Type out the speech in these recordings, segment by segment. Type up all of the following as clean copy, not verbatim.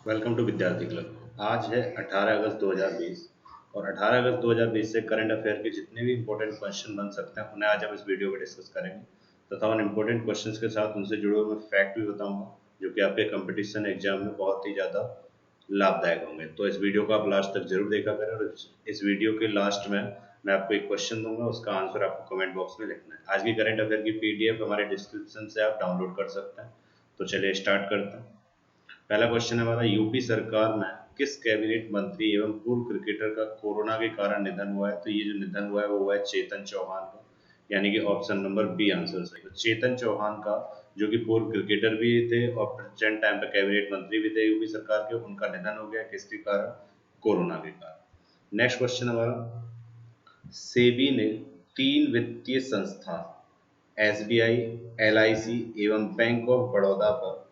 Welcome to विद्यार्थी club. आज है 18 अगस्त 2020 और 18 अगस्त 2020 से करंट अफेयर के जितने भी इंपॉर्टेंट क्वेश्चन बन सकते हैं उन्हें आज हम इस वीडियो में डिस्कस करेंगे तथा उन इंपॉर्टेंट क्वेश्चंस के साथ उनसे जुड़े हुए मैं फैक्ट भी बताऊंगा जो कि आपके कंपटीशन एग्जाम में बहुत ही ज़्यादा लाभदायक होंगे। तो इस वीडियो को आप लास्ट तक जरूर देखा करें और इस वीडियो के लास्ट में मैं आपको एक क्वेश्चन दूंगा, उसका आंसर आपको कमेंट बॉक्स में लिखना है। आज की करंट अफेयर की पीडीएफ हमारे डिस्क्रिप्शन से आप डाउनलोड कर सकते हैं। तो चलिए स्टार्ट करते हैं। पहला क्वेश्चन है हमारा, यूपी सरकार में किस कैबिनेट मंत्री एवं पूर्व क्रिकेटर का कोरोना के कारण निधन हुआ है? तो ये जो निधन हुआ है वो हुआ है चेतन चौहान का, यानी कि ऑप्शन नंबर बी आंसर सही। तो चेतन चौहान का, जो कि पूर्व क्रिकेटर भी थे और प्रेजेंट टाइम पे कैबिनेट मंत्री भी थे यूपी सरकार के, उनका निधन हो गया किसके कारण? कोरोना के कारण। नेक्स्ट क्वेश्चन हमारा, सेबी ने 3 वित्तीय संस्थान एसबीआई, एलआईसी एवं बैंक ऑफ बड़ौदा पर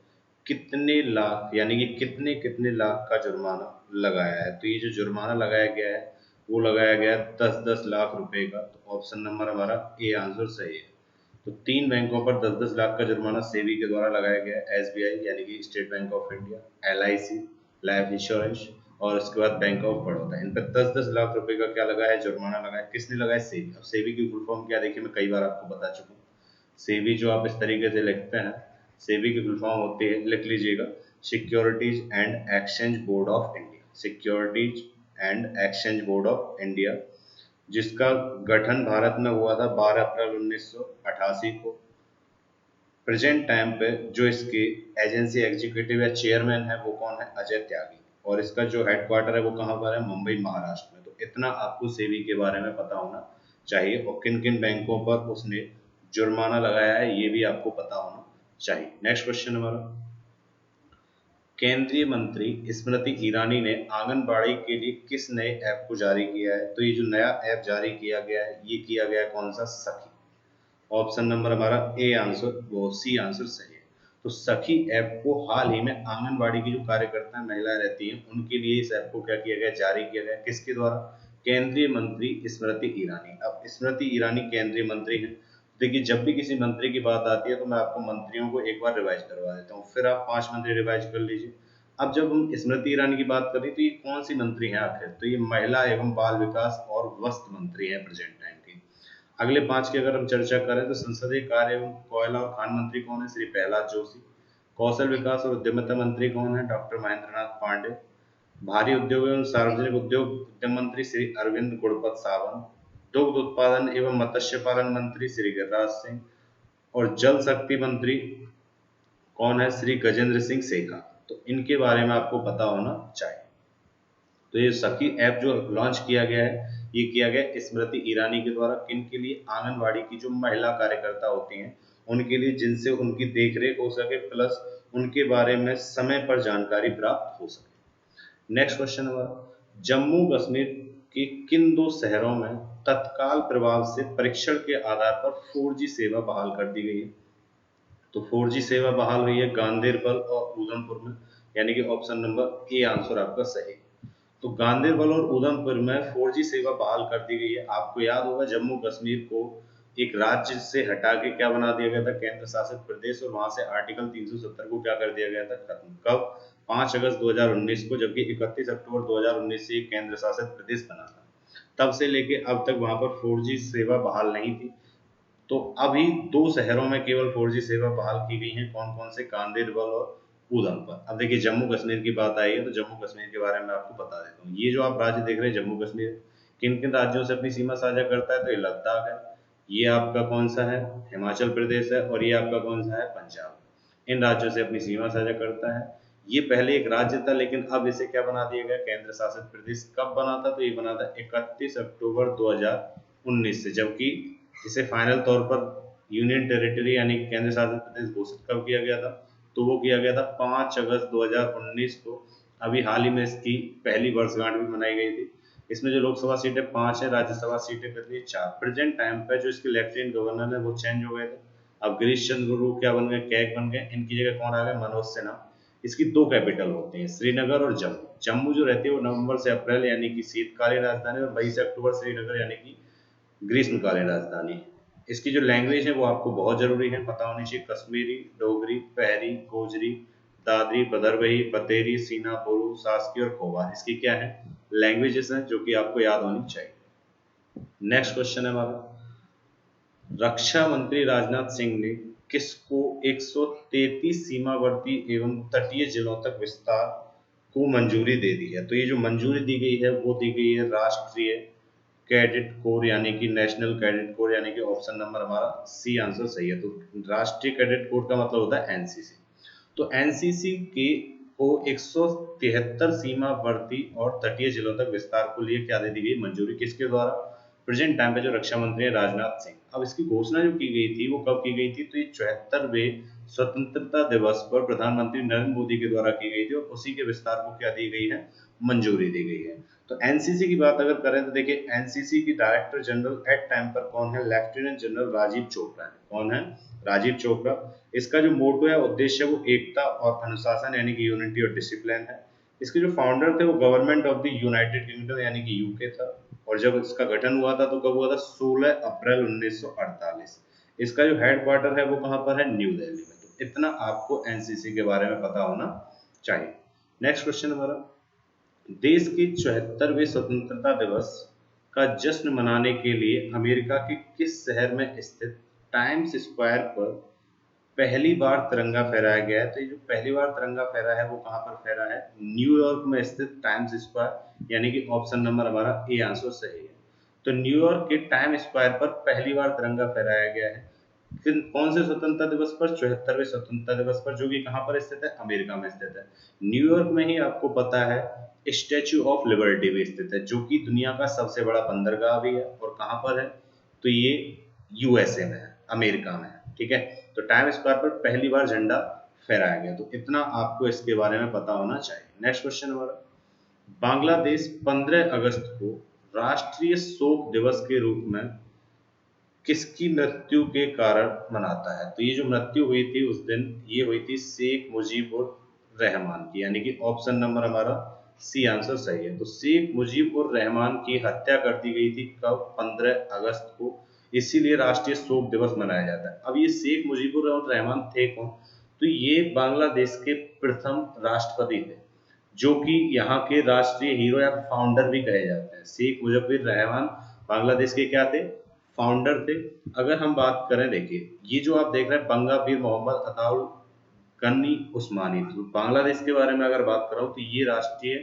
कितने लाख यानी कि कितने कितने लाख का जुर्माना लगाया है? तो ये जो जुर्माना लगाया गया है वो लगाया गया है 10-10 लाख रुपए का। तो ऑप्शन नंबर हमारा ए आंसर सही है। तो 3 बैंकों पर 10-10 लाख का जुर्माना सेबी के द्वारा लगाया गया है। एसबीआई यानी कि state bank of India, LIC life insurance और उसके बाद बैंक ऑफ बड़ौदा, इन पर 10-10 लाख रुपए का क्या लगा है? जुर्माना लगा है। किसने लगाया? सेबी। अब सेबी की फुल फॉर्म क्या, देखिए मैं कई बार आपको बता चुका हूँ। सेबी जो आप इस तरीके से लिखते हैं, सेबी की फुल फॉर्म होती है, लिख लीजिएगा, securities and exchange board of India. Securities and exchange board of India, जिसका गठन भारत में हुआ था 12 अप्रैल 1988 को। प्रेजेंट टाइम पे जो इसके एजेंसी एग्जीक्यूटिव या चेयरमैन है वो कौन है? अजय त्यागी। और इसका जो हेडक्वार्टर है वो कहाँ पर है? मुंबई महाराष्ट्र में। तो इतना आपको सेबी के बारे में पता होना चाहिए और किन किन बैंकों पर उसने जुर्माना लगाया है ये भी आपको पता होना चाहिए। नेक्स्ट क्वेश्चन हमारा, केंद्रीय मंत्री स्मृति ईरानी ने आंगनबाड़ी के लिए किस नए ऐप को जारी किया है? तो ये जो नया ऐप जारी किया गया है ये किया गया है कौन सा? सखी। ऑप्शन नंबर हमारा ए आंसर, वो सी आंसर सही है। तो सखी ऐप को हाल ही में आंगनबाड़ी की जो कार्यकर्ता महिलाएं रहती हैं उनके लिए इस ऐप को क्या किया गया? जारी किया गया। किसके द्वारा? केंद्रीय मंत्री स्मृति ईरानी। अब स्मृति ईरानी केंद्रीय मंत्री हैं। देखिए जब भी किसी मंत्री की बात आती है तो मैं आपको मंत्रियों को एक बार रिवाइज करवा देता हूँ, फिर आप 5 मंत्री रिवाइज कर लीजिए। अब जब हम स्मृति ईरानी की बात करें तो ये कौन सी मंत्री हैं आखिर? तो ये महिला एवं बाल विकास और वस्त्र मंत्री हैं प्रेजेंट टाइम की। अगले 5 की अगर हम चर्चा करें तो संसदीय कार्य एवं कोयला और खान मंत्री कौन है? श्री प्रहलाद जोशी। कौशल विकास और उद्यमिता मंत्री कौन है? डॉक्टर महेंद्र नाथ पांडे। भारी उद्योग एवं सार्वजनिक उद्योग उद्यम मंत्री श्री अरविंद गुणपत सावंत। दुग्ध उत्पादन एवं मत्स्य पालन मंत्री श्री गिरिराज सिंह। और जल शक्ति मंत्री कौन है? श्री गजेंद्र सिंह शेखावत। तो इनके बारे में आपको पता होना चाहिए। तो ये सखी ऐप जो लॉन्च किया गया है ये किया गया स्मृति ईरानी के द्वारा। किन के लिए? आंगनबाड़ी की जो महिला कार्यकर्ता होती हैं उनके लिए, जिनसे उनकी देखरेख हो सके प्लस उनके बारे में समय पर जानकारी प्राप्त हो सके। नेक्स्ट क्वेश्चन हमारा, जम्मू कश्मीर के किन 2 शहरों में तत्काल प्रभाव से परीक्षण के आधार पर 4G सेवा बहाल कर दी गई है? तो 4G सेवा बहाल हुई है गांधीरबल और उधमपुर में, यानी कि ऑप्शन नंबर ए आंसर आपका सही। तो गांधीरबल और उधमपुर में 4G सेवा बहाल कर दी गई है। आपको याद होगा जम्मू कश्मीर को एक राज्य से हटा के क्या बना दिया गया था? केंद्र शासित प्रदेश। और वहां से आर्टिकल 370 को क्या कर दिया गया था? खत्म। कब? 5 अगस्त 2019 को, जबकि 31 अक्टूबर 2019 से केंद्र शासित प्रदेश बना था। तब से लेके अब तक वहां पर 4G सेवा बहाल नहीं थी। तो अभी 2 शहरों में केवल 4G सेवा बहाल की गई है। कौन कौन से? गांधीरबल और उधमपुर। अब देखिए जम्मू कश्मीर की बात आई है तो जम्मू कश्मीर के बारे में आपको बता देता हूँ। ये जो आप राज्य देख रहे हैं जम्मू कश्मीर, किन किन राज्यों से अपनी सीमा साझा करता है? तो ये लद्दाख है, ये आपका कौन सा है? हिमाचल प्रदेश है, और ये आपका कौन सा है? पंजाब। इन राज्यों से अपनी सीमा साझा करता है। ये पहले एक राज्य था लेकिन अब इसे क्या बना दिया गया? केंद्र शासित प्रदेश। कब बना था? तो ये बना था 31 अक्टूबर 2019 से, जबकि इसे फाइनल तौर पर यूनियन टेरिटरी यानी केंद्र शासित प्रदेश घोषित कब किया गया था? तो वो किया गया था 5 अगस्त 2019 को। अभी हाल ही में इसकी पहली वर्षगांठ भी मनाई गई थी। इसमें जो लोकसभा सीटें 5 है, राज्यसभा सीटें कितनी? 4। प्रेजेंट टाइम पे जो इसके लेफ्टिनेंट गवर्नर है वो चेंज हो गए थे। अब गिरीश चंद्र मुर्मू क्या बन गए? कैग बन गए। इनकी जगह कौन आ गए? मनोज सिन्हा। इसकी 2 कैपिटल होती हैं, श्रीनगर और जम्मू। जम्मू जो रहती है वो नवंबर से अप्रैल यानी कि शीतकालीन राजधानी, और मई से अक्टूबर श्रीनगर यानी कि ग्रीष्मकालीन राजधानी। इसकी जो लैंग्वेज है वो आपको बहुत जरूरी है, पता होनी चाहिए। कश्मीरी, डोगरी, पहरी, गोजरी, दादरी, भदरवही, बतेरी, सीना, बोरू, सास्की और खोवा इसकी क्या है लैंग्वेजेस हैं जो कि आपको याद होनी चाहिए। नेक्स्ट क्वेश्चन है हमारा, रक्षा मंत्री राजनाथ सिंह ने किसको 133 सीमावर्ती एवं तटीय जिलों तक विस्तार को मंजूरी दे दी है? तो ये जो मंजूरी दी गई है वो दी गई है राष्ट्रीय कैडेट कोर यानी कि नेशनल कैडेट कोर यानी कि ऑप्शन नंबर हमारा सी आंसर सही है। तो राष्ट्रीय कैडेट कोर का मतलब होता है एनसीसी। तो एनसीसी के को 173 सीमावर्ती और तटीय जिलों तक विस्तार को लिए क्या दे दी गई मंजूरी, किसके द्वारा? प्रेजेंट टाइम पे जो रक्षा मंत्री है राजनाथ सिंह। अब इसकी घोषणा जो की गई थी वो कब की गई थी? तो ये 74वें स्वतंत्रता दिवस पर प्रधानमंत्री नरेंद्र मोदी के द्वारा की गई थी और उसी के विस्तार को क्या दी गई है मंजूरी दी गई है। तो एनसीसी की बात अगर करें तो देखिए एनसीसी की डायरेक्टर जनरल एट टाइम पर कौन है? लेफ्टिनेंट जनरल राजीव चोपड़ा है। कौन है? राजीव चोपड़ा। इसका जो मोटो है उद्देश्य वो एकता और अनुशासन यानी कि यूनिटी और डिसिप्लिन है। इसके जो फाउंडर थे वो government of the United kingdom यानी कि यूके था और जब इसका गठन हुआ था तो कब हुआ था? 16 अप्रैल 1948। इसका जो हेडक्वार्टर है वो कहाँ पर है? न्यू दिल्ली में। तो इतना आपको एनसीसी के बारे में पता होना चाहिए। नेक्स्ट क्वेश्चन हमारा, देश के 74वें स्वतंत्रता दिवस का जश्न मनाने के लिए अमेरिका के किस शहर में स्थित टाइम्स स्क्वायर पर पहली बार तिरंगा फहराया गया है? तो ये जो पहली बार तिरंगा फहरा है वो कहाँ पर फहरा है? न्यूयॉर्क में स्थित टाइम्स स्क्वायर यानी कि ऑप्शन नंबर हमारा ए आंसर सही है। तो न्यूयॉर्क के टाइम स्क्वायर पर पहली बार तिरंगा फहराया गया है। कौन से स्वतंत्रता दिवस पर? 74वें स्वतंत्रता दिवस पर, जो कि कहाँ पर स्थित है? अमेरिका में स्थित है। न्यूयॉर्क में ही आपको पता है स्टैच्यू ऑफ लिबर्टी भी स्थित है जो कि दुनिया का सबसे बड़ा बंदरगाह भी है। और कहाँ पर है? तो ये यूएसए में है, अमेरिका में है। ठीक है, तो टाइम स्क्वायर पर पहली बार झंडा फहराया गया। तो इतना आपको इसके बारे में पता होना चाहिए। नेक्स्ट क्वेश्चन हमारा, बांग्लादेश 15 अगस्त को राष्ट्रीय शोक दिवस के रूप में किसकी मृत्यु के कारण मनाता है? तो ये जो मृत्यु हुई थी उस दिन ये हुई थी शेख मुजीबुर रहमान की यानी कि ऑप्शन नंबर हमारा सी आंसर सही है। तो शेख मुजीबुर रहमान की हत्या कर दी गई थी कब? 15 अगस्त को। इसीलिए राष्ट्रीय शोक दिवस मनाया जाता है। अब ये शेख मुजीबुर रहमान थे कौन? तो ये बांग्लादेश के प्रथम राष्ट्रपति थे जो कि यहाँ के राष्ट्रीय हीरो या फाउंडर भी कहे जाते हैं। शेख मुजीबुर रहमान बांग्लादेश के क्या थे? फाउंडर थे। अगर हम बात करें, देखिए ये जो आप देख रहे हैं बंगा वीर मोहम्मद अताउल गनी उस्मानी, तो बांग्लादेश के बारे में अगर बात करूं तो ये राष्ट्रीय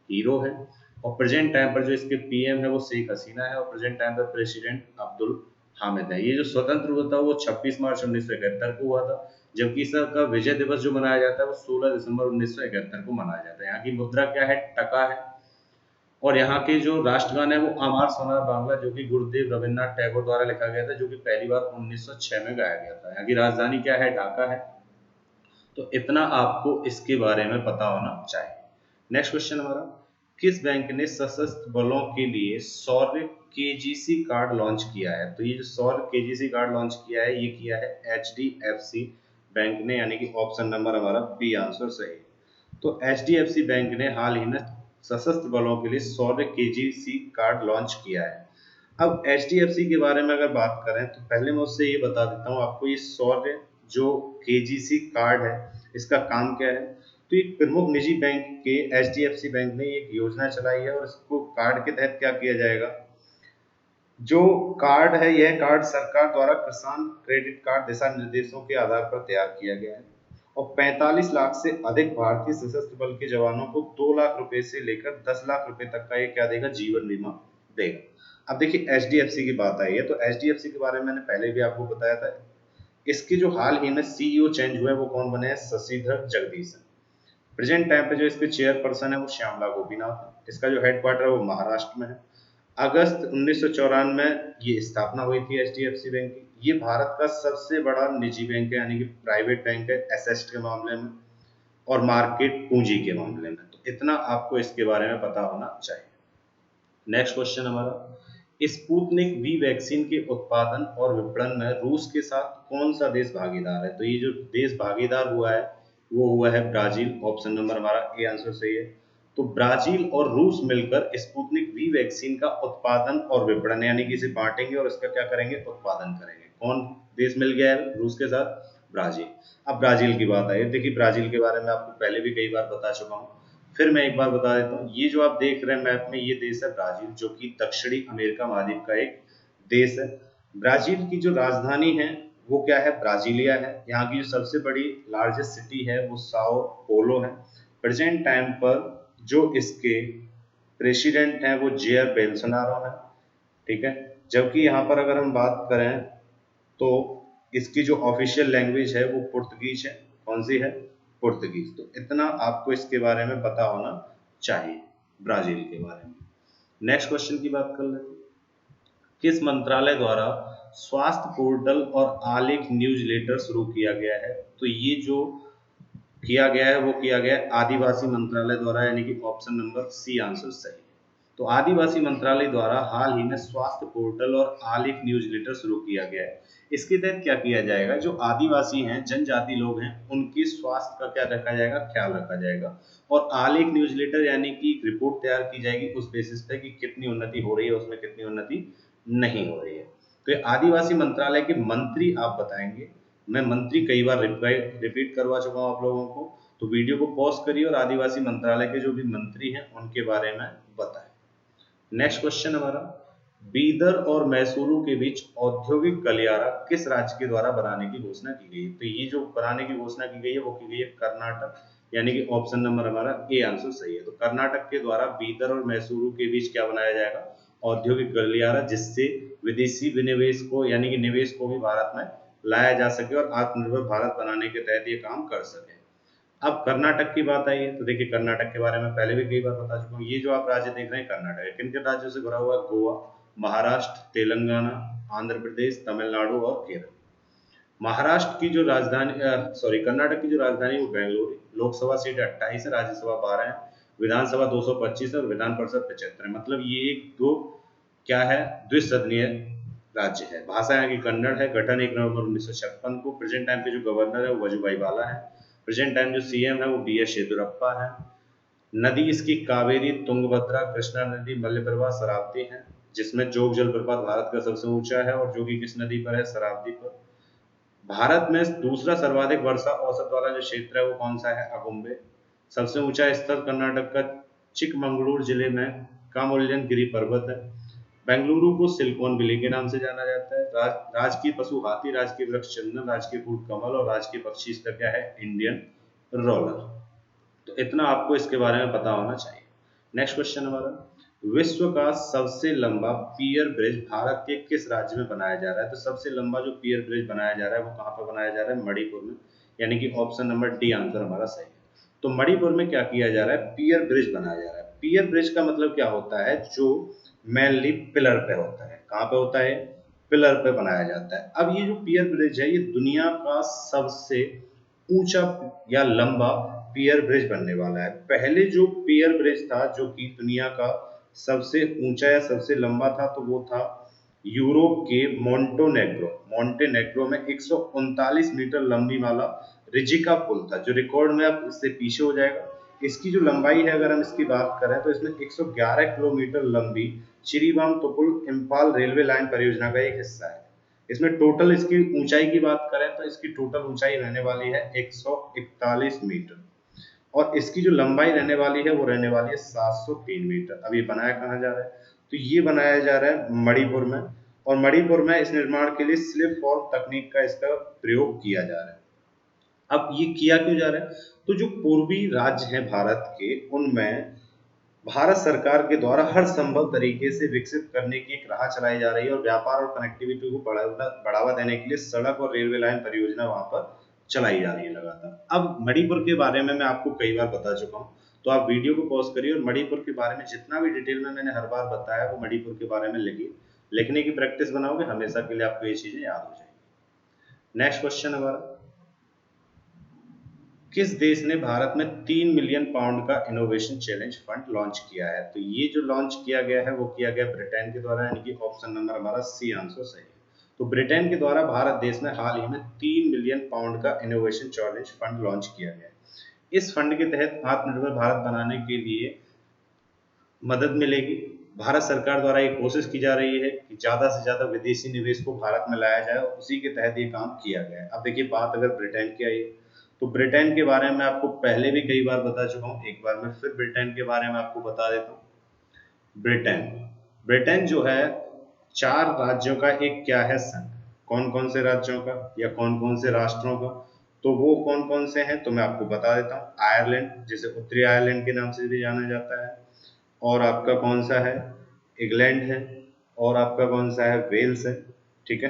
हीरो है। और प्रेजेंट टाइम पर जो इसके पीएम है वो शेख हसीना है और प्रेजेंट टाइम पर प्रेसिडेंट अब्दुल हामिद है। ये जो स्वतंत्र हुआ था वो 26 मार्च 1971 को हुआ था, जबकि इसका विजय दिवस जो मनाया जाता है वो 16 दिसंबर 1971 को मनाया जाता है। यहाँ की मुद्रा क्या है? टका है। और यहाँ के जो राष्ट्रगान है वो अमर सोनार बांग्ला जो कि गुरुदेव रविन्द्रनाथ टैगोर द्वारा लिखा गया था, जो कि पहली बार 1906 में गाया गया था। यहाँ की राजधानी क्या है? ढाका है। तो इतना आपको इसके बारे में पता होना चाहिए। नेक्स्ट क्वेश्चन हमारा, किस बैंक ने सशस्त्र बलों के लिए शौर्य केजीसी कार्ड लॉन्च किया है? तो ये जो शौर्य केजीसी कार्ड लॉन्च किया है ये किया है एचडीएफसी बैंक ने यानी कि ऑप्शन नंबर हमारा बी आंसर सही। तो एचडीएफसी बैंक ने हाल ही में सशस्त्र बलों के लिए शौर्य केजीसी कार्ड लॉन्च किया है। अब एचडीएफसी के बारे में अगर बात करें तो पहले मैं उससे ये बता देता हूँ आपको, ये शौर्य जो केजीसी कार्ड है इसका काम क्या है। तो एक प्रमुख निजी बैंक के एचडीएफसी बैंक ने एक योजना चलाई है और इसको कार्ड के तहत क्या किया जाएगा, जो कार्ड है यह कार्ड सरकार द्वारा किसान क्रेडिट कार्ड दिशा निर्देशों के आधार पर तैयार किया गया है और 45 लाख से अधिक भारतीय सशस्त्र बल के जवानों को 2 लाख रुपए से लेकर 10 लाख रुपए तक का ये क्या देगा? जीवन बीमा देगा। अब देखिए एचडीएफसी की बात आई है तो एचडीएफसी के बारे में मैंने पहले भी आपको बताया था। इसके जो हाल ही में सीईओ चेंज हुए वो कौन बने हैं? शशिधर जगदीशन। प्रेजेंट टाइम पे जो इसके चेयरपर्सन है वो श्यामला गोपीनाथ है। इसका जो हेडक्वार्टर है वो महाराष्ट्र में है। अगस्त 1994 में ये स्थापना हुई थी एचडीएफसी बैंक की। ये भारत का सबसे बड़ा निजी बैंक है यानी कि प्राइवेट बैंक है एसेट के मामले में और मार्केट पूंजी के मामले में। तो इतना आपको इसके बारे में पता होना चाहिए। नेक्स्ट क्वेश्चन हमारा, स्पुतनिक वी वैक्सीन के उत्पादन और विपणन में रूस के साथ कौन सा देश भागीदार है? तो ये जो देश भागीदार हुआ है वो हुआ है ब्राजील। ऑप्शन नंबर हमारा ए आंसर सही है। तो ब्राजील और रूस मिलकर स्पुतनिक वी वैक्सीन का उत्पादन और विपणन यानी कि इसे बांटेंगे और इसका क्या करेंगे? उत्पादन करेंगे। कौन देश मिल गया है रूस के साथ? ब्राजील। अब ब्राजील की बात आई, देखिए ब्राजील के बारे में आपको पहले भी कई बार बता चुका हूँ, फिर मैं एक बार बता देता हूँ। ये जो आप देख रहे हैं मैप में, ये देश है ब्राजील, जो कि दक्षिणी अमेरिका महाद्वीप का एक देश है। ब्राजील की जो राजधानी है वो क्या है, ब्राजीलिया है। यहाँ की जो सबसे बड़ी लार्जेस्ट सिटी है वो साओ पोलो है। प्रेजेंट टाइम पर जो इसके प्रेसिडेंट हैं वो जेयर बेल्सोनारो है, ठीक है। जबकि यहाँ पर अगर हम बात करें तो इसकी जो ऑफिशियल लैंग्वेज है वो पुर्तगीज है। कौन सी है, पुर्तगीज। तो इतना आपको इसके बारे में पता होना चाहिए ब्राजील के बारे में। नेक्स्ट क्वेश्चन की बात कर लेते हैं। किस मंत्रालय द्वारा स्वास्थ्य पोर्टल और आलेख न्यूज़लेटर शुरू किया गया है? तो ये जो किया गया है वो किया गया है आदिवासी मंत्रालय द्वारा, यानी कि ऑप्शन नंबर सी आंसर सही। तो आदिवासी मंत्रालय द्वारा हाल ही में स्वास्थ्य पोर्टल और आलेख न्यूज़लेटर शुरू किया गया है। इसके तहत क्या किया जाएगा, जो आदिवासी हैं, जनजाति लोग हैं, उनके स्वास्थ्य का क्या रखा जाएगा, ख्याल रखा जाएगा। और आलेख न्यूज़लेटर यानी कि रिपोर्ट तैयार की जाएगी उस बेसिस पे कि कितनी उन्नति हो रही है, उसमें कितनी उन्नति नहीं हो रही है। तो ये आदिवासी मंत्रालय के मंत्री आप बताएंगे। मैं मंत्री कई बार रिपीट करवा चुका हूँ आप लोगों को, तो वीडियो को पॉज करिए और आदिवासी मंत्रालय के जो भी मंत्री हैं उनके बारे में बताएं। नेक्स्ट क्वेश्चन हमारा, बीदर और मैसूरू के बीच औद्योगिक गलियारा किस राज्य के द्वारा बनाने की घोषणा की गई है? तो ये जो बनाने की घोषणा की गई है वो की गई है कर्नाटक, यानी कि ऑप्शन नंबर हमारा ए आंसर सही है। तो कर्नाटक के द्वारा बीदर और मैसूरू के बीच क्या बनाया जाएगा, औद्योगिक गलियारा, जिससे विदेशी विनिवेश को यानी कि निवेश को भी भारत में लाया जा सके और आत्मनिर्भर भारत बनाने के तहत ये काम कर सके। अब कर्नाटक की बात आई है, तो देखिए कर्नाटक के बारे में पहले भी कई बार बता चुका हूँ। ये जो आप राज्य देख रहे हैं कर्नाटक है, किन किन राज्यों से भरा हुआ है, गोवा, महाराष्ट्र, तेलंगाना, आंध्र प्रदेश, तमिलनाडु और केरल। महाराष्ट्र की जो राजधानी कर्नाटक की जो राजधानी वो बेंगलुरु है। लोकसभा सीट 28 है, राज्यसभा 12 है, विधानसभा 225 है और विधान परिषद 75 है। मतलब ये एक दो क्या है, द्विसदनीय राज्य है। भाषा यहाँ की कन्नड़ है। गठन 1 नवंबर 1956 को। प्रेजेंट टाइम पे जो गवर्नर है वो वजुभाई वाला है। प्रेजेंट टाइम जो सीएम है वो BS येदियुरप्पा है। नदी इसकी कावेरी, तुंगभद्रा, कृष्णा नदी, मलप्रभा, शरावती है, जिसमें जोग जलप्रपात भारत का सबसे ऊंचा है और जो कि किस नदी पर है, शरावती पर। भारत में दूसरा सर्वाधिक वर्षा औसत वाला जो क्षेत्र है वो कौन सा है, अगुम्बे। सबसे ऊंचा स्थल कर्नाटक का चिकमंगलूर जिले में कामोलियन गिरी पर्वत है। बेंगलुरु को सिलिकॉन वैली के नाम से जाना जाता है। राजकीय पशु हाथी, राजकीय वृक्ष चंदन, राजकीय फूल कमल और राजकीय पक्षी इसका क्या है, इंडियन रोलर। तो इतना आपको इसके बारे में पता होना चाहिए। नेक्स्ट क्वेश्चन हमारा, विश्व का सबसे लंबा पियर ब्रिज भारत के किस राज्य में बनाया जा रहा है? तो सबसे लंबा जो पियर ब्रिज बनाया जा रहा है वो कहाँ पर बनाया जा रहा है, मणिपुर में, यानी कि ऑप्शन नंबर डी आंसर हमारा सही है। तो मणिपुर में क्या किया जा रहा है, पियर ब्रिज बनाया जा रहा है। पियर ब्रिज का मतलब क्या होता है, जो मेनली पिलर पे होता है। कहाँ पे होता है, पिलर पे बनाया जाता है। अब ये जो पियर ब्रिज है ये दुनिया का सबसे ऊंचा या लंबा पियर ब्रिज बनने वाला है। पहले जो पियर ब्रिज था जो कि दुनिया का सबसे ऊंचा या सबसे लंबा था, तो वो था यूरोप के मोंटेनेग्रो में 139 मीटर लंबी वाला रिजिका पुल था, जो रिकॉर्ड में अब इससे पीछे हो जाएगा। इसकी जो लंबाई है अगर हम इसकी बात करें तो इसमें 111 किलोमीटर लंबी चिरीबाम तुपुल इम्फाल रेलवे लाइन परियोजना का एक हिस्सा है। इसमें टोटल इसकी ऊंचाई की बात करें तो इसकी टोटल ऊंचाई रहने वाली है 141 मीटर और इसकी जो लंबाई रहने वाली है वो रहने वाली है 703 मीटर। अब ये बनाया कहाँ जा रहा है, तो ये बनाया जा रहा है मणिपुर में, और मणिपुर में इस निर्माण के लिए स्लिप फॉर्म तकनीक का इसका प्रयोग किया जा रहा है। अब ये किया क्यों जा रहा है, तो जो पूर्वी राज्य हैं भारत के, उनमें भारत सरकार के द्वारा हर संभव तरीके से विकसित करने की एक राह चलाई जा रही है और व्यापार और कनेक्टिविटी को बढ़ावा देने के लिए सड़क और रेलवे लाइन परियोजना वहां पर चलाई जा रही है लगातार। अब मणिपुर के बारे में मैं आपको कई बार बता चुका हूँ, तो आप वीडियो को पॉज करिए और मणिपुर के बारे में जितना भी डिटेल में मैंने हर बार बताया वो मणिपुर के बारे में लिखिए। लिखने की प्रैक्टिस बनाओगे हमेशा के लिए आपको ये चीजें याद हो जाएंगी। नेक्स्ट क्वेश्चन हमारा, किस देश ने भारत में 3 मिलियन पाउंड का इनोवेशन चैलेंज फंड लॉन्च किया है? तो ये जो लॉन्च किया गया है वो किया गया ब्रिटेन के द्वारा, यानी कि ऑप्शन नंबर हमारा सी आंसर सही है। तो ब्रिटेन के द्वारा भारत देश में हाल ही में 3 मिलियन पाउंड का इनोवेशन चैलेंज फंड लॉन्च किया गया है। इस फंड के तहत आत्मनिर्भर भारत बनाने के लिए मदद मिलेगी भारत सरकार द्वारा ये कोशिश की जा रही है कि ज़्यादा से ज़्यादा विदेशी निवेश को भारत में लाया जाए और उसी के तहत ये काम किया गया है। अब देखिए बात अगर ब्रिटेन की आई तो ब्रिटेन के बारे में आपको पहले भी कई बार बता चुका हूँ, एक बार मैं फिर ब्रिटेन के बारे में आपको बता देता हूँ। ब्रिटेन ब्रिटेन जो है 4 राज्यों का एक क्या है संघ। कौन कौन से राज्यों का या कौन कौन से राष्ट्रों का, तो वो कौन कौन से हैं तो मैं आपको बता देता हूँ। आयरलैंड, जिसे उत्तरी आयरलैंड के नाम से भी जाना जाता है, और आपका कौन सा है, इंग्लैंड है, और आपका कौन सा है, वेल्स है। ठीक है,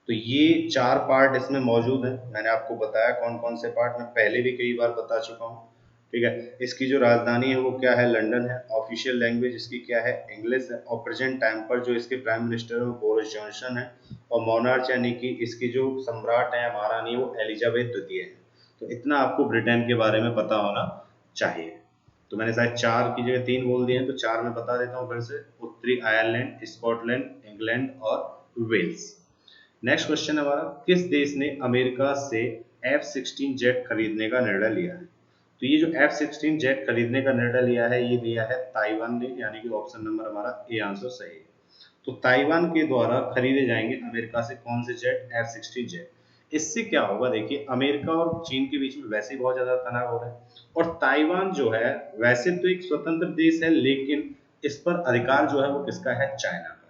तो ये 4 पार्ट इसमें मौजूद है। मैंने आपको बताया कौन कौन से पार्ट, मैं पहले भी कई बार बता चुका हूँ। ठीक है, इसकी जो राजधानी है वो क्या है, लंदन है। ऑफिशियल लैंग्वेज इसकी क्या है, इंग्लिश है। और प्रेजेंट टाइम पर जो इसके प्राइम मिनिस्टर है वो बोरिस जॉनसन है। और मोनार्च यानी कि इसकी जो सम्राट है महारानी वो एलिजाबेथ द्वितीय है। तो इतना आपको ब्रिटेन के बारे में पता होना चाहिए। तो मैंने शायद 4 की जगह 3 बोल दिए हैं, तो 4 में बता देता हूँ फिर से। उत्तरी आयरलैंड, स्कॉटलैंड, इंग्लैंड और वेल्स। नेक्स्ट क्वेश्चन हमारा, किस देश ने अमेरिका से F-16 जेट खरीदने का निर्णय लिया है। तो ये जो F-16 जेट खरीदने का निर्णय लिया है ये लिया है ताइवान ने, यानी कि ऑप्शन नंबर हमारा ए आंसर सही है। तो ताइवान के द्वारा खरीदे जाएंगे अमेरिका से कौन से जेट, F-16 जेट। इससे क्या होगा, देखिए अमेरिका और चीन के बीच में वैसे ही बहुत ज्यादा तनाव हो रहा है, और ताइवान जो है वैसे तो एक स्वतंत्र देश है, लेकिन इस पर अधिकार जो है वो किसका है, चाइना का।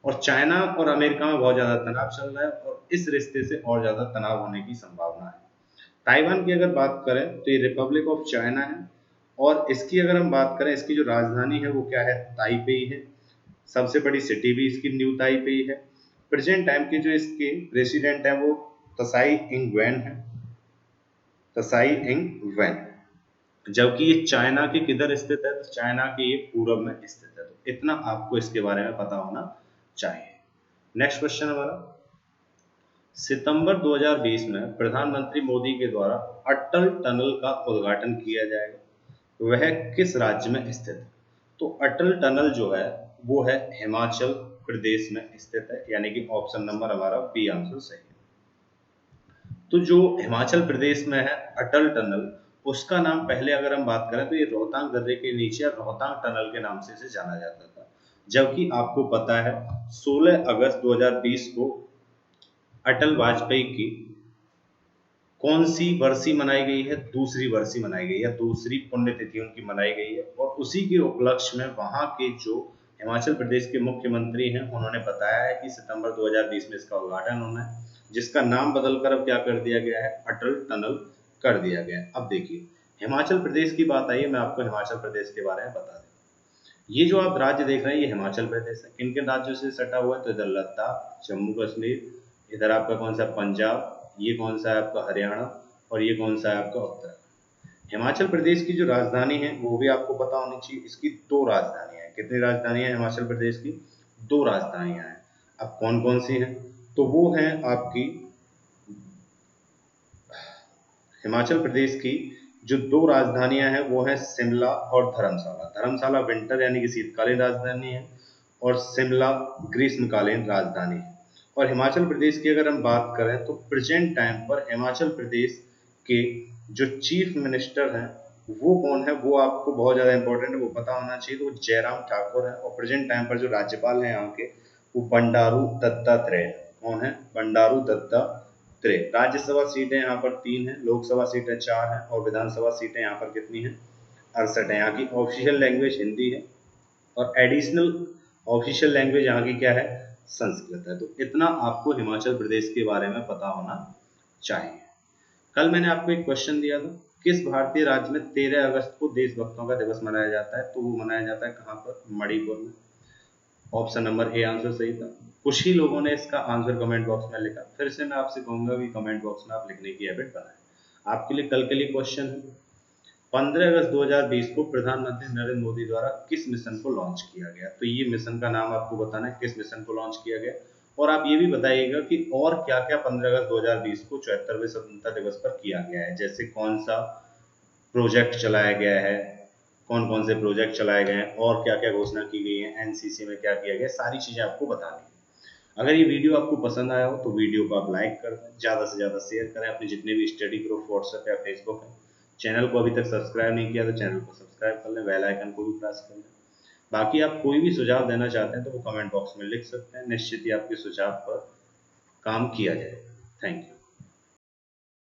और चाइना और अमेरिका में बहुत ज्यादा तनाव चल रहा है, और इस रिश्ते से और ज्यादा तनाव होने की संभावना है। ताइवान की अगर बात करें तो ये रिपब्लिक ऑफ चाइना है, और इसकी अगर हम बात करें, इसकी जो राजधानी है वो क्या है, ताइपेई है। सबसे बड़ी सिटी भी इसकी न्यू ताइपेई है। प्रेजेंट टाइम के जो इसके प्रेसिडेंट है वो तसाई इंग वेन है, तसाई इंग वेन। जबकि ये चाइना के किधर स्थित है, तो चाइना के ये पूरब में स्थित है। तो इतना आपको इसके बारे में पता होना चाहिए। नेक्स्ट क्वेश्चन हमारा, सितंबर 2020 में प्रधानमंत्री मोदी के द्वारा अटल टनल का उद्घाटन किया जाएगा, वह किस राज्य में स्थित है। तो अटल टनल जो है वो है हिमाचल प्रदेश में स्थित है, यानी कि ऑप्शन नंबर हमारा बी आंसर सही है। तो जो हिमाचल प्रदेश में है अटल टनल, उसका नाम पहले अगर हम बात करें तो ये रोहतांग दर्रे के नीचे रोहतांग टनल के नाम से इसे जाना जाता था। जबकि आपको पता है 16 अगस्त 2020 को अटल वाजपेयी की कौन सी बरसी मनाई गई है, दूसरी बरसी मनाई गई है, दूसरी पुण्यतिथि उनकी मनाई गई है। और उसी के उपलक्ष्य में वहां के जो हिमाचल प्रदेश के मुख्यमंत्री हैं उन्होंने बताया है कि सितंबर 2020 में इसका उद्घाटन होना है, जिसका नाम बदलकर अब क्या कर दिया गया है, अटल टनल कर दिया गया है। अब देखिए हिमाचल प्रदेश की बात आई है, मैं आपको हिमाचल प्रदेश के बारे में बता दें। ये जो आप राज्य देख रहे हैं ये हिमाचल प्रदेश है। किन किन राज्यों से सटा हुआ है, तो इधर लद्दाख, जम्मू कश्मीर, इधर आपका कौन सा पंजाब, ये कौन सा है आपका हरियाणा, और ये कौन सा है आपका उत्तराखंड। हिमाचल प्रदेश की जो राजधानी है वो भी आपको पता होनी चाहिए। इसकी 2 राजधानियां हैं। कितनी राजधानियां हैं हिमाचल प्रदेश की, 2 राजधानियां हैं। अब कौन कौन सी हैं, तो वो हैं आपकी हिमाचल प्रदेश की जो 2 राजधानियां हैं वो हैं शिमला और धर्मशाला। धर्मशाला विंटर यानी कि शीतकालीन राजधानी है, और शिमला ग्रीष्मकालीन राजधानी है। और हिमाचल प्रदेश की अगर हम बात करें तो प्रेजेंट टाइम पर हिमाचल प्रदेश के जो चीफ मिनिस्टर हैं वो कौन है, वो आपको बहुत ज्यादा इंपॉर्टेंट है, वो पता होना चाहिए। तो वो जयराम ठाकुर है। और प्रेजेंट टाइम पर जो राज्यपाल हैं यहाँ के वो बंडारू दत्तात्रेय। कौन है, बंडारू दत्तात्रेय। राज्यसभा सीटें यहाँ पर 3 हैं, लोकसभा सीटें 4 हैं, और विधानसभा सीटें यहाँ पर कितनी हैं, 68 है। यहाँ की ऑफिशियल लैंग्वेज हिंदी है, और एडिशनल ऑफिशियल लैंग्वेज यहाँ की क्या है, संस्कृत है। तो इतना आपको हिमाचल प्रदेश के बारे में पता होना चाहिए। कल मैंने आपको एक क्वेश्चन दिया था, किस भारतीय राज्य में 13 अगस्त को देशभक्तों का दिवस मनाया जाता है, तो वो मनाया जाता है कहाँ पर, मणिपुर में। ऑप्शन नंबर ए आंसर सही था। कुछ ही लोगों ने इसका आंसर कमेंट बॉक्स में लिखा। फिर से मैं आपसे कहूंगा कि कमेंट बॉक्स में आप लिखने की हैबिट बनाएं। आपके लिए कल के लिए क्वेश्चन है, 15 अगस्त 2020 को प्रधानमंत्री नरेंद्र मोदी द्वारा किस मिशन को लॉन्च किया गया। तो ये मिशन का नाम आपको बताना है, किस मिशन को लॉन्च किया गया। और आप ये भी बताइएगा कि और क्या क्या 15 अगस्त 2020 को 74वें स्वतंत्रता दिवस पर किया गया है। जैसे कौन सा प्रोजेक्ट चलाया गया है, कौन कौन से प्रोजेक्ट चलाए गए हैं, और क्या क्या घोषणा की गई है, एनसीसी में क्या किया गया, सारी चीजें आपको बतानी है। अगर ये वीडियो आपको पसंद आया हो तो वीडियो को आप लाइक कर दें, ज़्यादा से ज़्यादा शेयर करें अपने जितने भी स्टडी ग्रुप व्हाट्सएप या फेसबुक है। चैनल को अभी तक सब्सक्राइब नहीं किया तो चैनल को सब्सक्राइब कर लें, बेल आइकन को भी प्रेस कर लें। बाकी आप कोई भी सुझाव देना चाहते हैं तो वो कमेंट बॉक्स में लिख सकते हैं, निश्चित ही आपके सुझाव पर काम किया जाए। Thank you.